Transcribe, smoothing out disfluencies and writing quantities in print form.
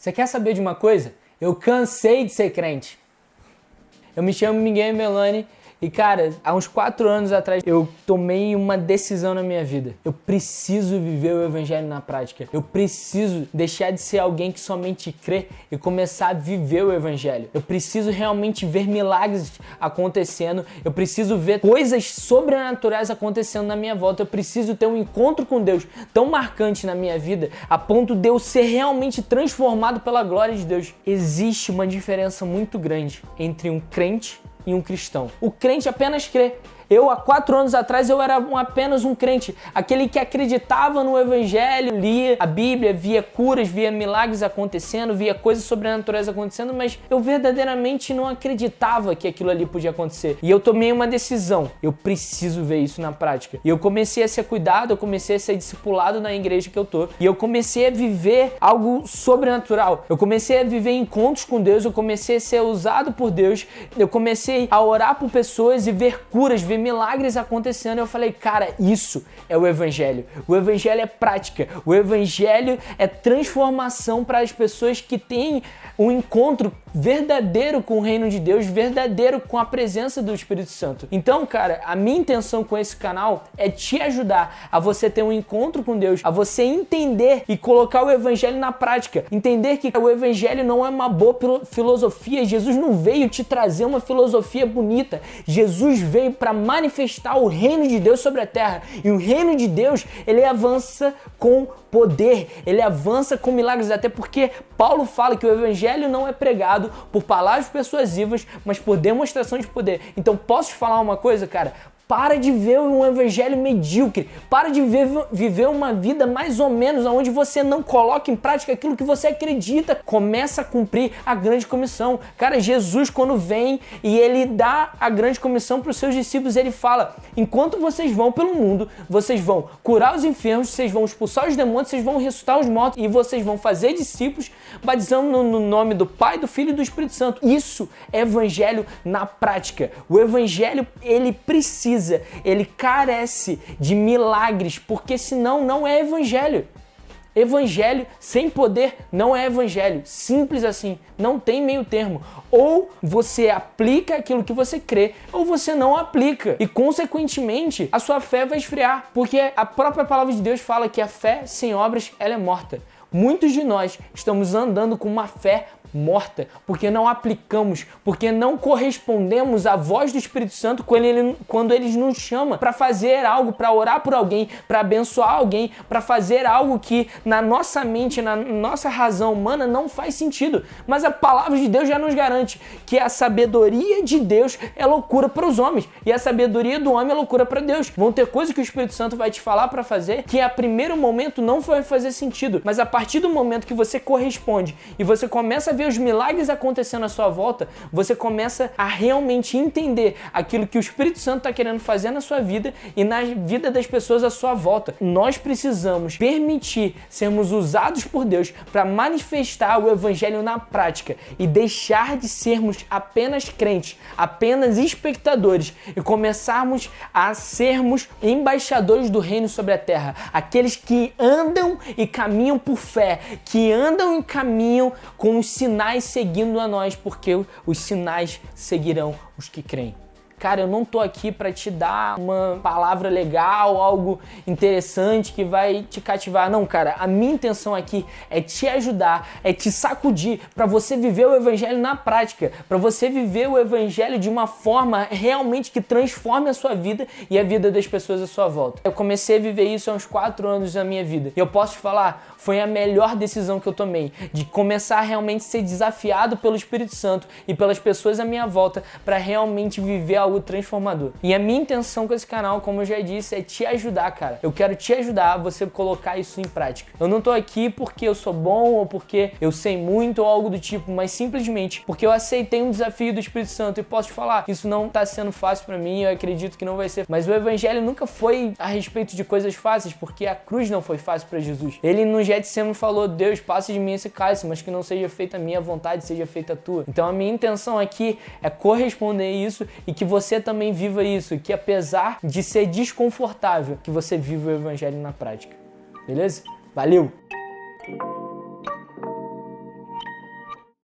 Você quer saber de uma coisa? Eu cansei de ser crente. Eu me chamo Miguel Melani e, cara, há uns 4 anos atrás eu tomei uma decisão na minha vida. Eu preciso viver o evangelho na prática. Eu preciso deixar de ser alguém que somente crê e começar a viver o evangelho. Eu preciso realmente ver milagres acontecendo. Eu preciso ver coisas sobrenaturais acontecendo na minha volta. Eu preciso ter um encontro com Deus tão marcante na minha vida a ponto de eu ser realmente transformado pela glória de Deus. Existe uma diferença muito grande entre um crente e um cristão. O crente apenas crê. Eu, há 4 anos atrás, eu era apenas um crente. Aquele que acreditava no evangelho, lia a Bíblia, via curas, via milagres acontecendo, via coisas sobrenaturais acontecendo, mas eu verdadeiramente não acreditava que aquilo ali podia acontecer. E eu tomei uma decisão. Eu preciso ver isso na prática. E eu comecei a ser cuidado, eu comecei a ser discipulado na igreja que eu tô. E eu comecei a viver algo sobrenatural. Eu comecei a viver encontros com Deus, eu comecei a ser usado por Deus. Eu comecei a orar por pessoas e ver curas, ver milagres acontecendo. Eu falei, cara, isso é o evangelho. O evangelho é prática. O evangelho é transformação para as pessoas que têm um encontro verdadeiro com o reino de Deus, verdadeiro com a presença do Espírito Santo. Então, cara, a minha intenção com esse canal é te ajudar a você ter um encontro com Deus, a você entender e colocar o evangelho na prática. Entender que o evangelho não é uma boa filosofia. Jesus não veio te trazer uma filosofia bonita. Jesus veio para manifestar o reino de Deus sobre a terra. E o reino de Deus, ele avança com poder, ele avança com milagres, até porque Paulo fala que o evangelho não é pregado por palavras persuasivas, mas por demonstração de poder. Então, posso te falar uma coisa, cara? Para de ver um evangelho medíocre. Para de viver uma vida mais ou menos onde você não coloca em prática aquilo que você acredita. Começa a cumprir a grande comissão. Cara, Jesus, quando vem e ele dá a grande comissão para os seus discípulos, ele fala, enquanto vocês vão pelo mundo, vocês vão curar os enfermos, vocês vão expulsar os demônios, vocês vão ressuscitar os mortos e vocês vão fazer discípulos, batizando no nome do Pai, do Filho e do Espírito Santo. Isso é evangelho na prática. O evangelho, ele precisa, ele carece de milagres, porque senão não é evangelho. Evangelho sem poder não é evangelho. Simples assim, não tem meio termo. Ou você aplica aquilo que você crê, ou você não aplica. E consequentemente, a sua fé vai esfriar, porque a própria palavra de Deus fala que a fé sem obras, ela é morta. Muitos de nós estamos andando com uma fé morta, porque não aplicamos, porque não correspondemos à voz do Espírito Santo quando ele nos chama para fazer algo, para orar por alguém, para abençoar alguém, para fazer algo que na nossa mente, na nossa razão humana não faz sentido. Mas a palavra de Deus já nos garante que a sabedoria de Deus é loucura para os homens e a sabedoria do homem é loucura para Deus. Vão ter coisas que o Espírito Santo vai te falar para fazer que a primeiro momento não vai fazer sentido, mas a partir do momento que você corresponde e você começa a ver os milagres acontecendo à sua volta, você começa a realmente entender aquilo que o Espírito Santo está querendo fazer na sua vida e na vida das pessoas à sua volta. Nós precisamos permitir sermos usados por Deus para manifestar o evangelho na prática e deixar de sermos apenas crentes, apenas espectadores e começarmos a sermos embaixadores do reino sobre a terra, aqueles que andam e caminham por fé, que andam e caminham com os sinais seguindo a nós, porque os sinais seguirão os que creem. Cara, eu não tô aqui para te dar uma palavra legal, algo interessante que vai te cativar. Não, cara, a minha intenção aqui é te ajudar, é te sacudir para você viver o evangelho na prática, para você viver o evangelho de uma forma realmente que transforme a sua vida e a vida das pessoas à sua volta. Eu comecei a viver isso há uns 4 anos da minha vida. E eu posso te falar, foi a melhor decisão que eu tomei, de começar a realmente ser desafiado pelo Espírito Santo e pelas pessoas à minha volta para realmente viver algo transformador. E a minha intenção com esse canal, como eu já disse, é te ajudar, cara. Eu quero te ajudar a você colocar isso em prática. Eu não tô aqui porque eu sou bom ou porque eu sei muito ou algo do tipo, mas simplesmente porque eu aceitei um desafio do Espírito Santo e posso te falar, isso não tá sendo fácil para mim, eu acredito que não vai ser. Mas o evangelho nunca foi a respeito de coisas fáceis, porque a cruz não foi fácil para Jesus. Ele no Getsemane falou, Deus, passa de mim esse cálice, mas que não seja feita a minha vontade, seja feita a tua. Então a minha intenção aqui é corresponder isso e que você também viva isso, que apesar de ser desconfortável, que você viva o evangelho na prática. Beleza? Valeu!